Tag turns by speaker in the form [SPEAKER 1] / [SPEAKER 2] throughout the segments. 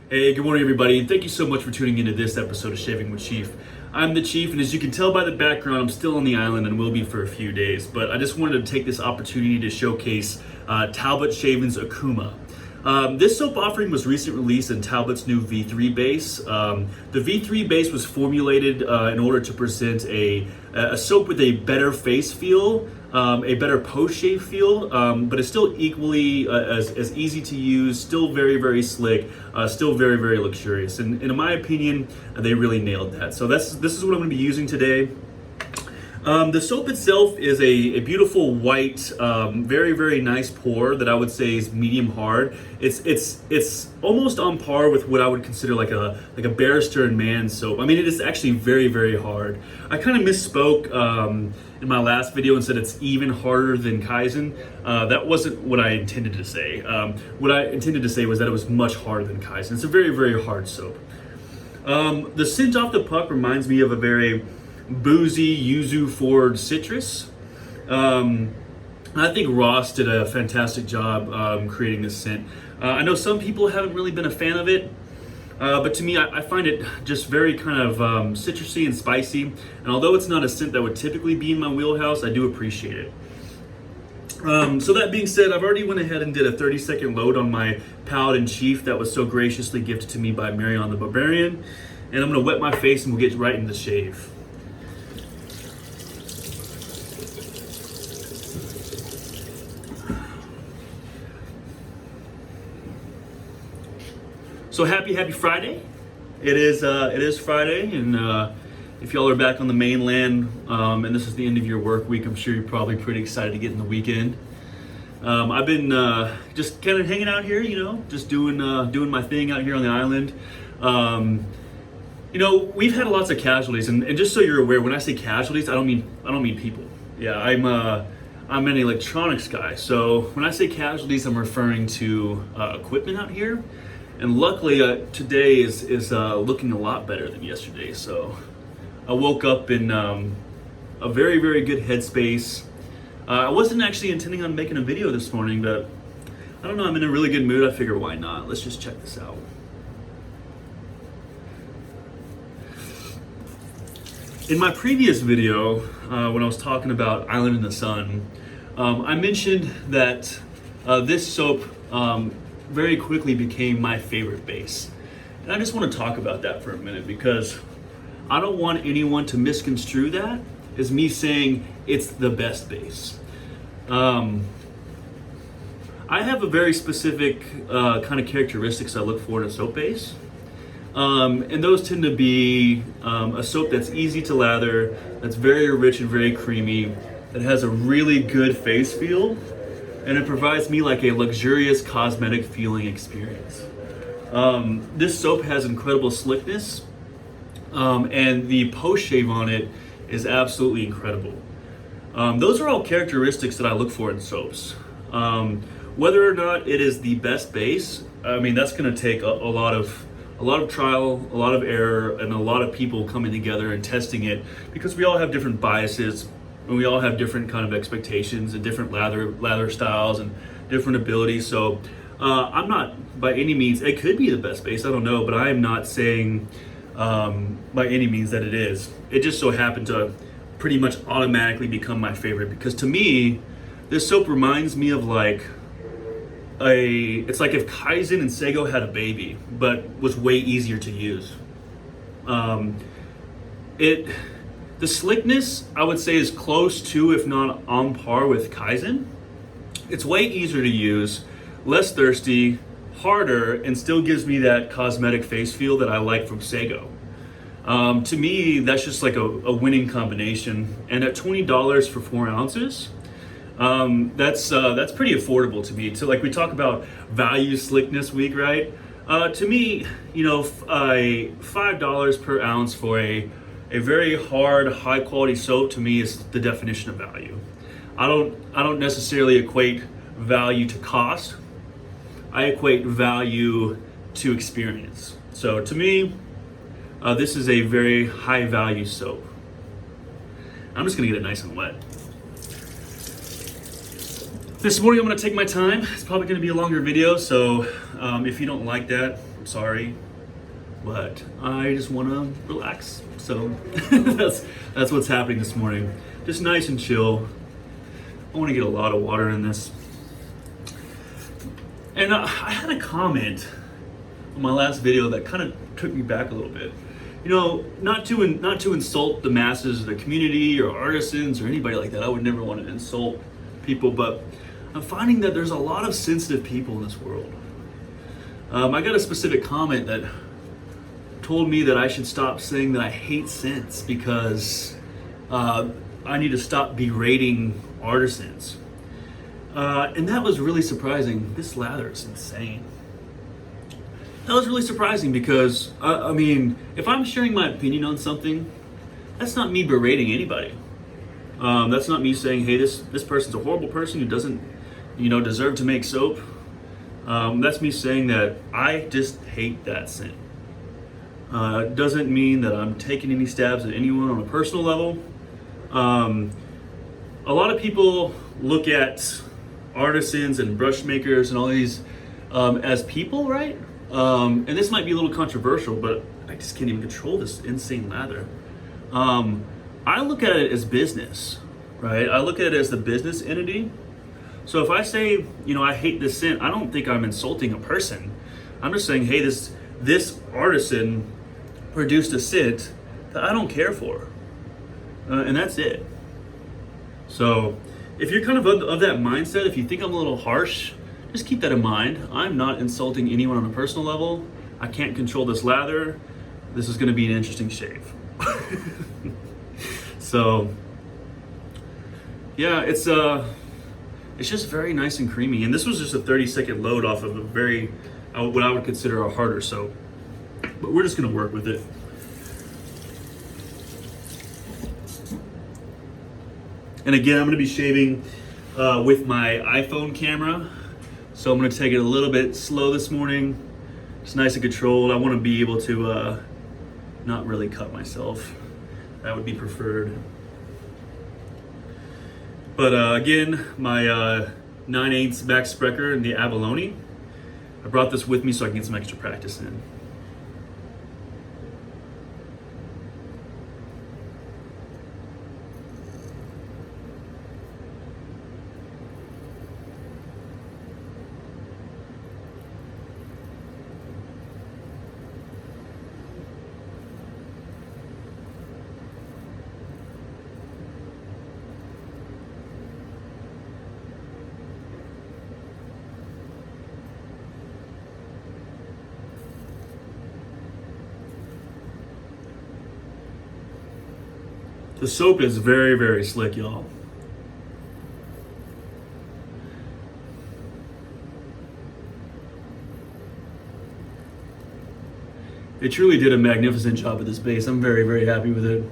[SPEAKER 1] Hey, good morning everybody, and thank you so much for tuning into this episode of Shaving with Chief. I'm the Chief, and as you can tell by the background, I'm still on the island and will be for a few days, but I just wanted to take this opportunity to showcase Talbot Shaving's Okuma. This soap offering was recently released in Talbot's new V3 base. The V3 base was formulated in order to present a soap with a better face feel, a better post-shave feel, but it's still equally as easy to use, still very, very slick, still very, very luxurious. And in my opinion, they really nailed that. So this is what I'm going to be using today. The soap itself is a beautiful white, very, very nice pour that I would say is medium hard. It's almost on par with what I would consider like a Bear Stearns Man soap. I mean, it is actually very, very hard. I kind of misspoke in my last video and said it's even harder than Kaizen. That wasn't what I intended to say. What I intended to say was that it was much harder than Kaizen. It's a very, very hard soap. The scent off the puck reminds me of a very boozy yuzu forward citrus. I think Ross did a fantastic job creating this scent. I know some people haven't really been a fan of it, but to me I find it just very kind of citrusy and spicy, and although it's not a scent that would typically be in my wheelhouse, I do appreciate it. So that being said, I've already went ahead and did a 30-second load on my Paladin Chief that was so graciously gifted to me by Marion the Barbarian, and I'm going to wet my face and we'll get right into the shave. So happy Friday. It is Friday, and if y'all are back on the mainland and this is the end of your work week, I'm sure you're probably pretty excited to get in the weekend. I've been just kind of hanging out here, just doing my thing out here on the island. We've had lots of casualties, and just so you're aware, when I say casualties, I don't mean people. Yeah, I'm an electronics guy, so when I say casualties, I'm referring to equipment out here. And luckily, today is looking a lot better than yesterday. So I woke up in a very, very good headspace. I wasn't actually intending on making a video this morning, but I don't know, I'm in a really good mood. I figure, why not? Let's just check this out. In my previous video, when I was talking about Island in the Sun, I mentioned that this soap very quickly became my favorite base. And I just want to talk about that for a minute, because I don't want anyone to misconstrue that as me saying it's the best base. I have a very specific kind of characteristics I look for in a soap base. And those tend to be a soap that's easy to lather, that's very rich and very creamy, that has a really good face feel, and it provides me like a luxurious cosmetic feeling experience. This soap has incredible slickness, and the post shave on it is absolutely incredible. Those are all characteristics that I look for in soaps. Whether or not it is the best base, I mean, that's going to take a lot of trial, a lot of error, and a lot of people coming together and testing it, because we all have different biases. And we all have different kind of expectations and different lather styles and different abilities. So I'm not by any means, it could be the best base, I don't know, but I am not saying by any means that it is. It just so happened to pretty much automatically become my favorite, because to me, this soap reminds me of it's like if Kaizen and Sego had a baby, but was way easier to use. The slickness, I would say, is close to, if not on par with Kaizen. It's way easier to use, less thirsty, harder, and still gives me that cosmetic face feel that I like from Sego. To me, that's just like a winning combination. And at $20 for 4 ounces, that's pretty affordable to me. So like we talk about value slickness week, right? To me, $5 per ounce for a very hard, high quality soap, to me, is the definition of value. I don't necessarily equate value to cost. I equate value to experience. So to me, this is a very high value soap. I'm just gonna get it nice and wet. This morning I'm going to take my time. It's probably going to be a longer video, so if you don't like that, I'm sorry. But I just want to relax. So that's what's happening this morning. Just nice and chill. I want to get a lot of water in this. And I had a comment on my last video that kind of took me back a little bit. You know, not to insult the masses or the community or artisans or anybody like that. I would never want to insult people, but I'm finding that there's a lot of sensitive people in this world. I got a specific comment that told me that I should stop saying that I hate scents because I need to stop berating artisans. And that was really surprising. This lather is insane. That was really surprising because, I mean, if I'm sharing my opinion on something, that's not me berating anybody. That's not me saying, hey, this person's a horrible person who doesn't, deserve to make soap. That's me saying that I just hate that scent. It doesn't mean that I'm taking any stabs at anyone on a personal level. A lot of people look at artisans and brush makers and all these as people, right? And this might be a little controversial, but I just can't even control this insane lather. I look at it as business, right? I look at it as the business entity. So if I say, I hate this scent, I don't think I'm insulting a person. I'm just saying, hey, this artisan produced a scent that I don't care for. And that's it. So if you're kind of that mindset, if you think I'm a little harsh, just keep that in mind. I'm not insulting anyone on a personal level. I can't control this lather. This is going to be an interesting shave. So yeah, it's just very nice and creamy. And this was just a 30-second load off of a very, what I would consider a harder soap. But we're just going to work with it. And again, I'm going to be shaving with my iPhone camera. So I'm going to take it a little bit slow this morning. It's nice and controlled. I want to be able to not really cut myself. That would be preferred. But again, my 9/8 back Sprecher in the abalone. I brought this with me so I can get some extra practice in. The soap is very, very slick, y'all. It truly did a magnificent job at this base. I'm very, very happy with it.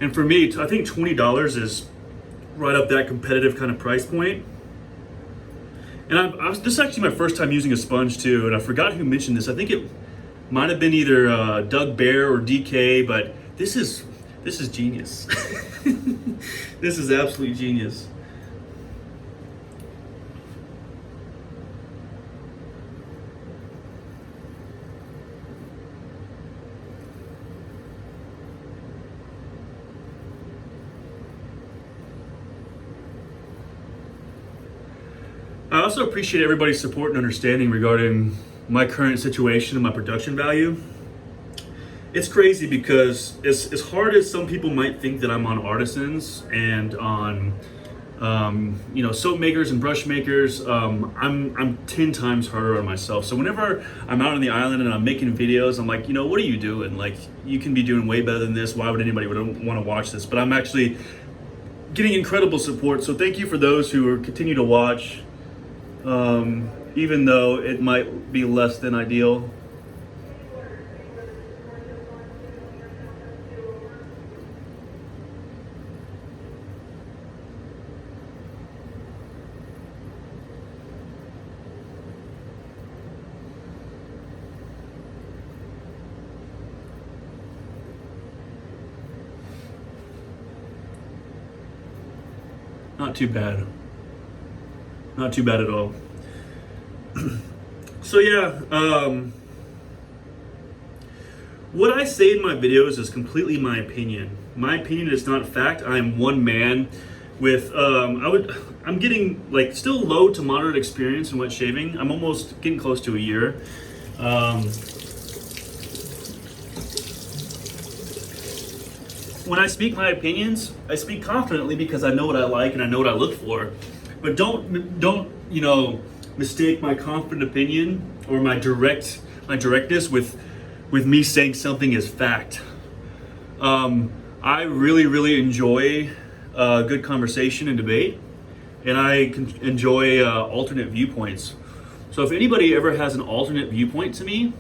[SPEAKER 1] And for me, I think $20 is right up that competitive kind of price point. And this is actually my first time using a sponge too, and I forgot who mentioned this. I think it might have been either Doug Bear or DK, but this is genius. This is absolutely genius. I also appreciate everybody's support and understanding regarding my current situation and my production value. It's crazy because as hard as some people might think that I'm on artisans and on soap makers and brush makers, I'm 10 times harder on myself. So whenever I'm out on the island and I'm making videos, I'm like, what are you doing? Like, you can be doing way better than this. Why would anybody want to watch this? But I'm actually getting incredible support. So thank you for those who continue to watch. Even though it might be less than ideal. Not too bad. Not too bad at all. So yeah, what I say in my videos is completely my opinion. My opinion is not fact. I am one man with I'm getting like still low to moderate experience in wet shaving. I'm almost getting close to a year. When I speak my opinions, I speak confidently because I know what I like and I know what I look for. But don't mistake my confident opinion or my directness with me saying something as fact. I really enjoy good conversation and debate, and I can enjoy alternate viewpoints. So if anybody ever has an alternate viewpoint to me,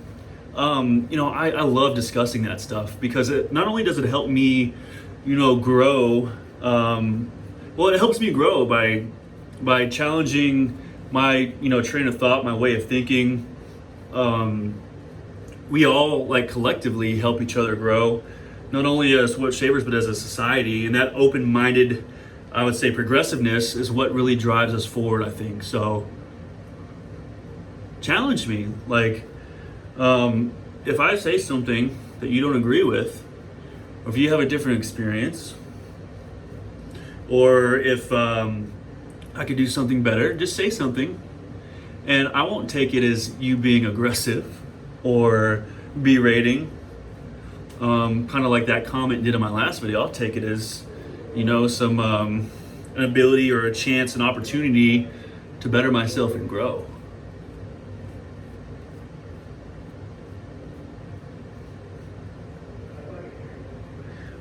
[SPEAKER 1] I love discussing that stuff because not only does it help me, grow. It helps me grow by challenging my, train of thought, my way of thinking. We all collectively help each other grow, not only as wet shavers but as a society. And that open-minded, I would say, progressiveness is what really drives us forward, I think. So challenge me. If I say something that you don't agree with, or if you have a different experience, or if I could do something better, just say something. And I won't take it as you being aggressive or berating, kind of like that comment did in my last video. I'll take it as, some an ability or a chance, an opportunity to better myself and grow.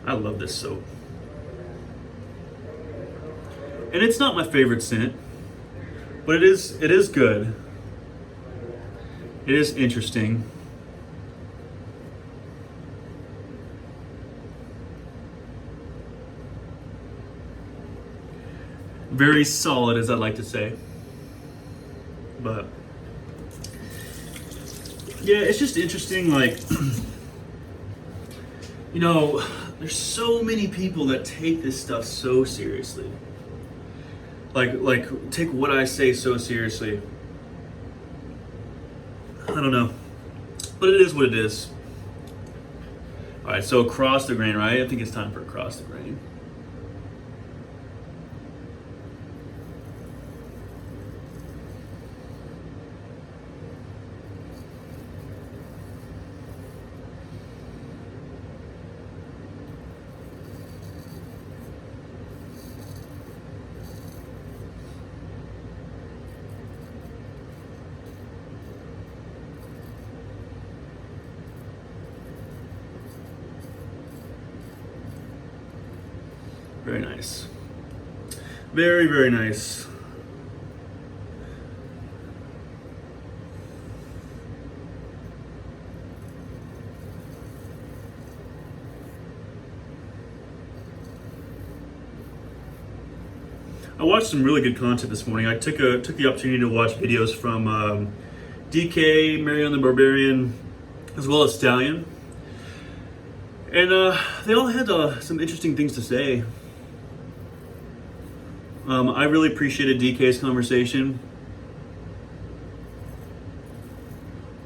[SPEAKER 1] I love this soap. And it's not my favorite scent, but it is good. It is interesting. Very solid, as I'd like to say. But yeah, it's just interesting, there's so many people that take this stuff so seriously. Take what I say so seriously. I don't know. But it is what it is. Alright, so across the grain, right? I think it's time for across the grain. Very nice. Very nice. I watched some really good content this morning. I took the opportunity to watch videos from DK, Marion the Barbarian, as well as Stallion. And they all had some interesting things to say. I really appreciated DK's conversation,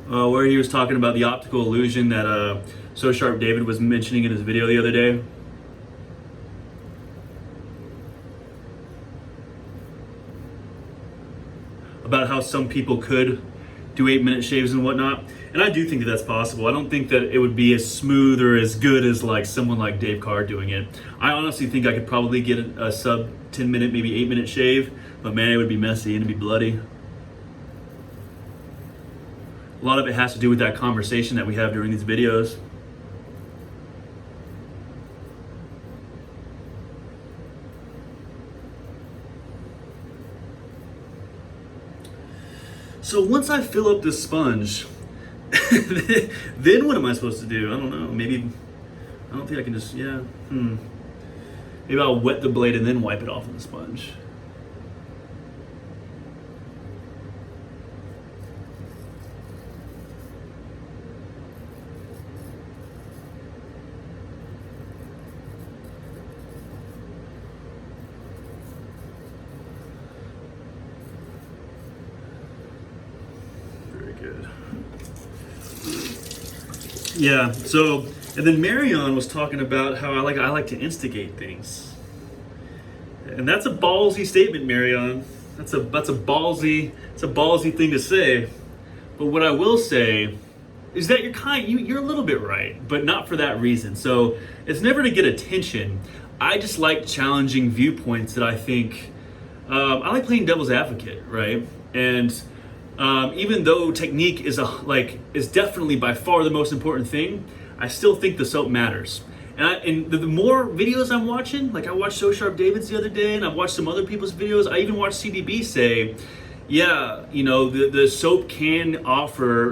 [SPEAKER 1] where he was talking about the optical illusion that So Sharp David was mentioning in his video the other day. About how some people could do 8-minute shaves and whatnot. And I do think that that's possible. I don't think that it would be as smooth or as good as someone like Dave Carr doing it. I honestly think I could probably get a sub 10-minute, maybe 8-minute shave, but man, it would be messy and it'd be bloody. A lot of it has to do with that conversation that we have during these videos. So once I fill up this sponge, then what am I supposed to do? I don't know. Maybe, I don't think I can just, Maybe I'll wet the blade and then wipe it off with the sponge. Yeah. So, and then Marion was talking about how I like to instigate things, and that's a ballsy statement, Marion. That's a ballsy thing to say. But what I will say is that you're a little bit right, but not for that reason. So it's never to get attention. I just like challenging viewpoints that I think I like playing devil's advocate, right? And even though technique is definitely by far the most important thing, I still think the soap matters. And the more videos I'm watching, like I watched So Sharp David's the other day, and I've watched some other people's videos. I even watched CDB say, yeah, the soap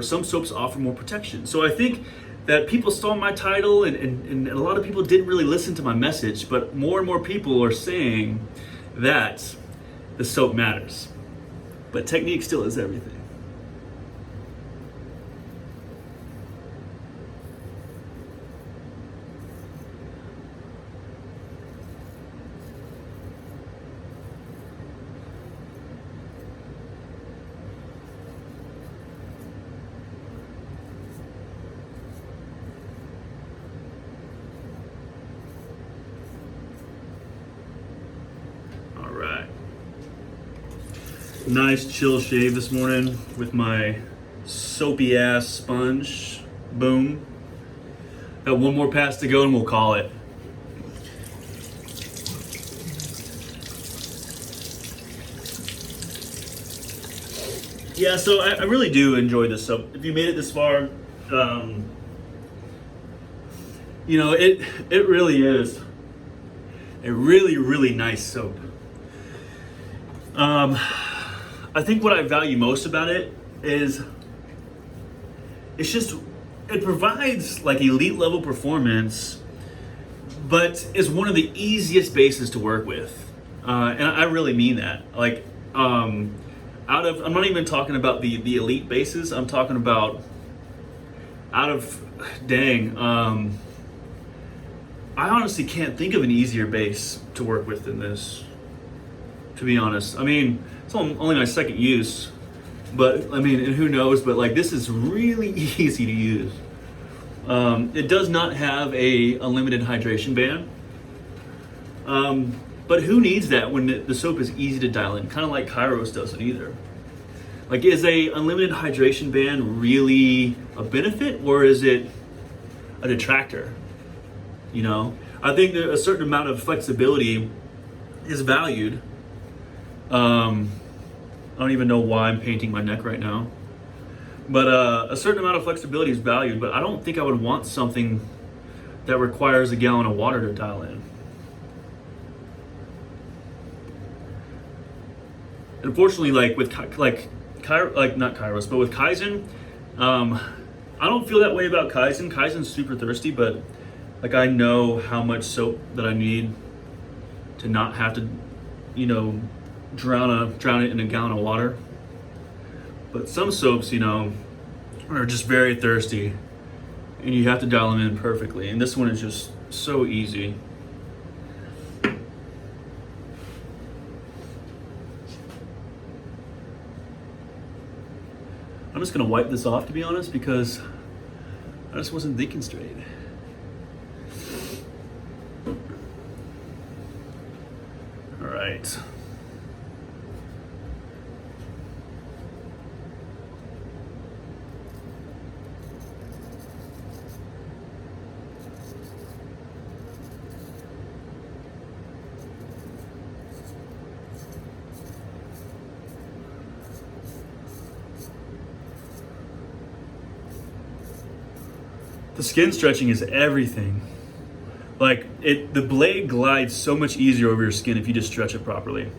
[SPEAKER 1] some soaps offer more protection. So I think that people saw my title, and a lot of people didn't really listen to my message, but more and more people are saying that the soap matters. But technique still is everything. Nice chill shave this morning with my soapy ass sponge. Boom. Got one more pass to go and we'll call it. Yeah, so I really do enjoy this soap. If you made it this far, it really is a really, really nice soap. I think what I value most about it is it provides like elite level performance, but is one of the easiest bases to work with. And I really mean that. Like, I'm not even talking about the elite bases. I'm talking about I honestly can't think of an easier base to work with than this, to be honest. I mean, it's only my second use, but I mean, and who knows, but like this is really easy to use. It does not have a unlimited hydration band, but who needs that when the soap is easy to dial in? Kind of like Kairos doesn't either. Like, is a unlimited hydration band really a benefit, or is it a detractor? I think that a certain amount of flexibility is valued. I don't even know why I'm painting my neck right now. But a certain amount of flexibility is valued, but I don't think I would want something that requires a gallon of water to dial in. Unfortunately, like with not Kairos, but with Kaizen, I don't feel that way about Kaizen. Kaizen's super thirsty, but like I know how much soap that I need to not have to, drown it in a gallon of water. But some soaps, are just very thirsty, and you have to dial them in perfectly. And this one is just so easy. I'm just gonna wipe this off, to be honest, because I just wasn't thinking straight. All right. The skin stretching is everything. Like the blade glides so much easier over your skin if you just stretch it properly.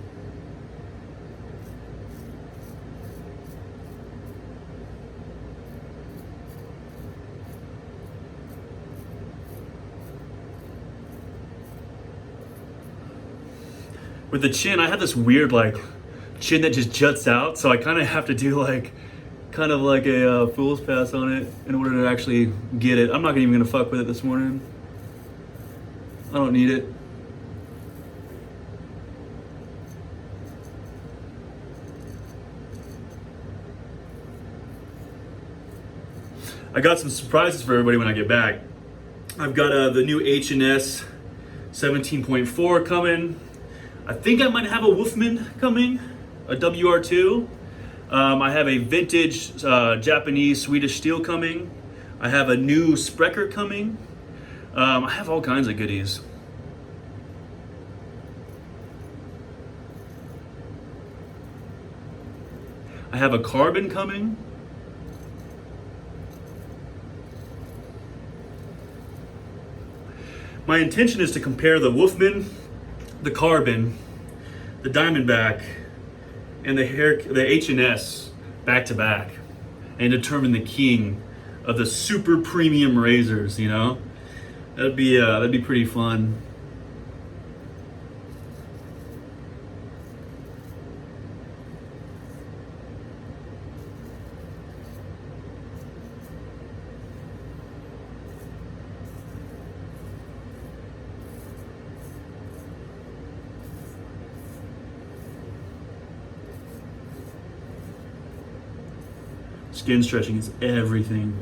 [SPEAKER 1] With the chin, I have this weird chin that just juts out, so I kind of have to do kind of like a fool's pass on it in order to actually get it. I'm not even gonna fuck with it this morning. I don't need it. I got some surprises for everybody when I get back. I've got the new H&S 17.4 coming. I think I might have a Wolfman coming, a WR2. I have a vintage Japanese Swedish steel coming. I have a new Sprecher coming. I have all kinds of goodies. I have a carbon coming. My intention is to compare the Wolfman, the carbon, the Diamondback, and the H&S back to back, and determine the king of the super premium razors. You know, that'd be pretty fun. Skin stretching is everything.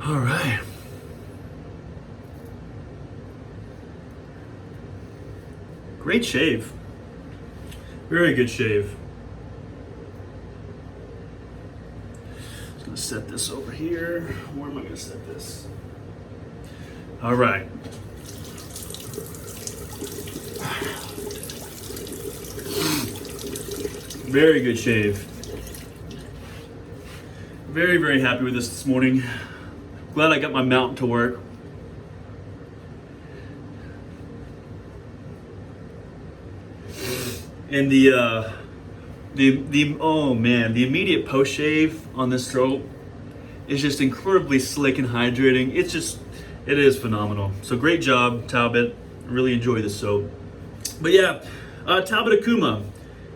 [SPEAKER 1] All right. Great shave. Very good shave. Just gonna set this over here. Where am I gonna set this? All right. Very good shave. Very, very happy with this morning. Glad I got my mount to work. And the oh man, the immediate post shave on this throat is just incredibly slick and hydrating. It is phenomenal. So great job, Talbot. I really enjoy this soap. But yeah, Talbot Okuma.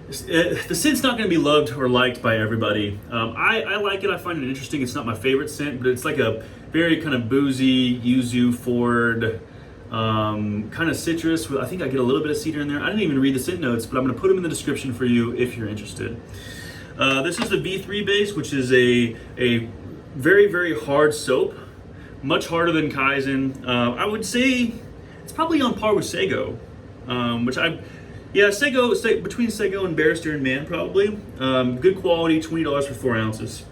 [SPEAKER 1] The scent's not going to be loved or liked by everybody. I like it. I find it interesting. It's not my favorite scent, but it's like a very kind of boozy yuzu forward. Kind of citrus. I think I get a little bit of cedar in there. I didn't even read the scent notes, but I'm going to put them in the description for you if you're interested. This is the V3 base, which is a very, very hard soap, much harder than Kaizen. I would say it's probably on par with Sego, Sego, between Sego and Barrister and Man probably. Good quality, $20 for 4 ounces.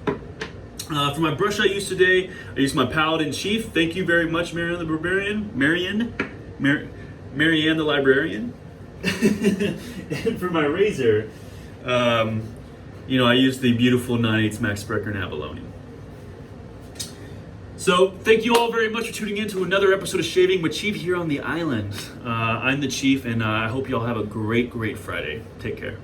[SPEAKER 1] For my brush I used today, I used my Paladin Chief. Thank you very much, Marianne the Barbarian. Marianne the Librarian. And for my razor, I used the beautiful 9/8 Max Sprecher and Abalone. So thank you all very much for tuning in to another episode of Shaving with Chief here on the island. I'm the Chief, and I hope you all have a great, great Friday. Take care.